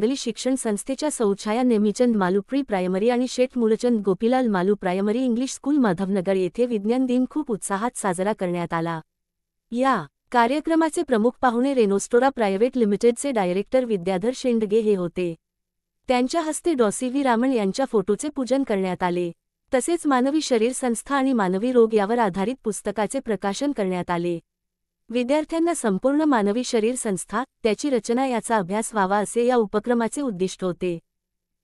सांगली शिक्षण संस्थेच्या Sauchhaya Nemichand Malu pre primary आणि Sheth Mulchand Gopilal Malu primary English school Madhavnagar येथे विज्ञान दिन खूप उत्साहात साजरा करण्यात आला। या कार्यक्रमाचे प्रमुख पाहुणे रेनोस्टोरा प्रायव्हेट लिमिटेडचे डायरेक्टर विद्याधर शेंडगे हे होते। त्यांच्या हस्ते डॉ.सी.व्ही. रामन यांच्या फोटोचे पूजन करण्यात आले। तसेच मानवी शरीर संस्था आणि मानवी रोग यावर आधारित पुस्तकाचे प्रकाशन करण्यात आले। विद्यार्थ्यांना संपूर्ण मानवी शरीर संस्था, त्याची रचना याचा अभ्यास व्हावा असे या उपक्रमाचे उद्दिष्ट होते।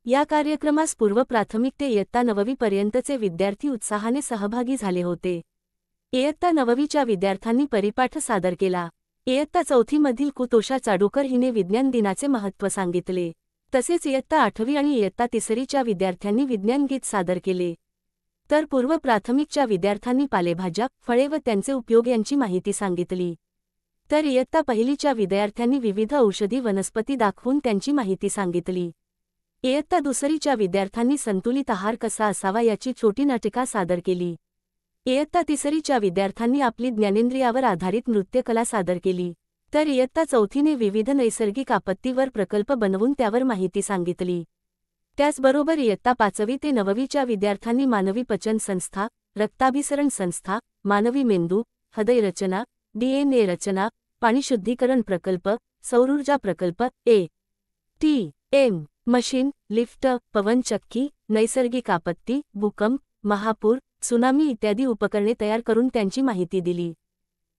या कार्यक्रमास पूर्व प्राथमिक ते इयत्ता 9वी पर्यंतचे विद्यार्थी उत्साहाने सहभागी झाले होते। इयत्ता 9वीच्या विद्यार्थ्यांनी परिपाठ सादर केला। इयत्ता 4थी मधील कुतोषा चाडूकर हिने विज्ञान दिनाचे महत्त्व सांगितले। तसेच इयत्ता 8वी आणि इयत्ता 3रीच्या विद्यार्थ्यांनी विज्ञान गीत सादर केले। तर पूर्व प्राथमिकच्या विद्यार्थ्यांनी पालेभाज्या, फळे व त्यांचे उपयोग यांची माहिती सांगितली। तर इयत्ता 1लीच्या विद्यार्थ्यांनी विविध औषधी वनस्पती दाखवून त्यांची माहिती सांगितली। इयत्ता 2रीच्या विद्यार्थ्यांनी संतुलित आहार कसा असावा याची छोटी नाटिका सादर केली। इयत्ता 3रीच्या विद्यार्थ्यांनी आपली ज्ञानेंद्रियावर आधारित नृत्यकला सादर केली। तर इयत्ता 4थीने विविध नैसर्गिक आपत्तीवर प्रकल्प बनवून त्यावर माहिती सांगितली। त्याचबरोबर इयत्ता 5वी ते 9वीच्या विद्यार्थ्यांनी मानवी पचन संस्था, रक्ताभिसरण संस्था, मानवी मेंदू, हृदय रचना, DNA रचना, पाणी शुद्धीकरण प्रकल्प, सौरऊर्जा प्रकल्प, ATM मशीन, लिफ्ट, पवनचक्की, नैसर्गिक आपत्ती, भूकंप, महापूर, त्सुनामी इत्यादी उपकरणे तयार करून त्यांची माहिती दिली।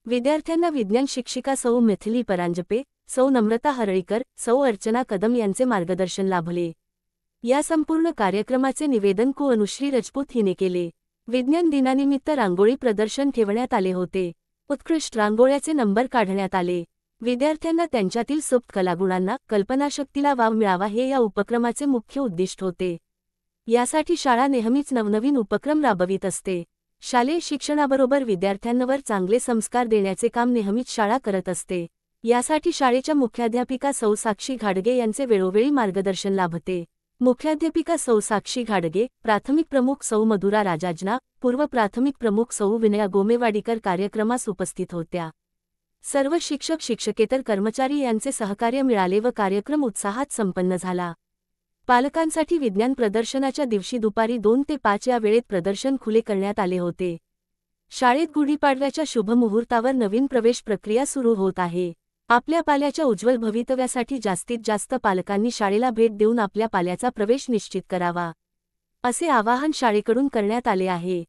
विद्यार्थ्यांना विज्ञान शिक्षिका सौ मिथिली परांजपे, सौ नम्रता हरळीकर, सौ अर्चना कदम यांचे मार्गदर्शन लाभले। या संपूर्ण कार्यक्रमाचे निवेदन अनुश्री राजपूत हिने केले। विज्ञान दिनानिमित्त रांगोळी प्रदर्शन ठेवण्यात आले होते। उत्कृष्ट रांगोळ्याचे नंबर काढण्यात आले। विद्यार्थ्यांना त्यांच्यातील सुप्त कलागुणांना, कल्पनाशक्तीला वाव मिळावा हे या उपक्रमाचे मुख्य उद्दिष्ट होते। यासाठी शाळा नेहमीच नवनवीन उपक्रम राबवित असते। शालेय शिक्षणाबरोबर विद्यार्थ्यांवर चांगले संस्कार देण्याचे काम नेहमीच शाळा करत असते। यासाठी शाळेच्या मुख्याध्यापिका सौ साक्षी घाडगे यांचे वेळोवेळी मार्गदर्शन लाभते। मुख्याध्यापिका सौ साक्षी घाडगे, प्राथमिक प्रमुख सौ मधुरा राजाजना, पूर्व प्राथमिक प्रमुख सौ विनया गोमेवाडीकर कार्यक्रमास उपस्थित होत्या। सर्व शिक्षक शिक्षकेतर कर्मचारी यांचे सहकार्य मिळाले व कार्यक्रम उत्साहात संपन्न झाला। पालकांसाठी विज्ञान प्रदर्शनाच्या दिवशी दुपारी 2 ते 5 या वेळेत प्रदर्शन खुले करण्यात आले होते। शाळेत गुढीपाडव्याच्या शुभ मुहूर्तावर नवीन प्रवेश प्रक्रिया सुरू होत आहे। आपल्या पाल्याच्या उज्ज्वल भवितव्यासाठी जास्तीत जास्त पालकांनी शाळेला भेट देऊन आपल्या पाल्याचा प्रवेश निश्चित करावा, असे आवाहन शाळेकडून करण्यात आले आहे।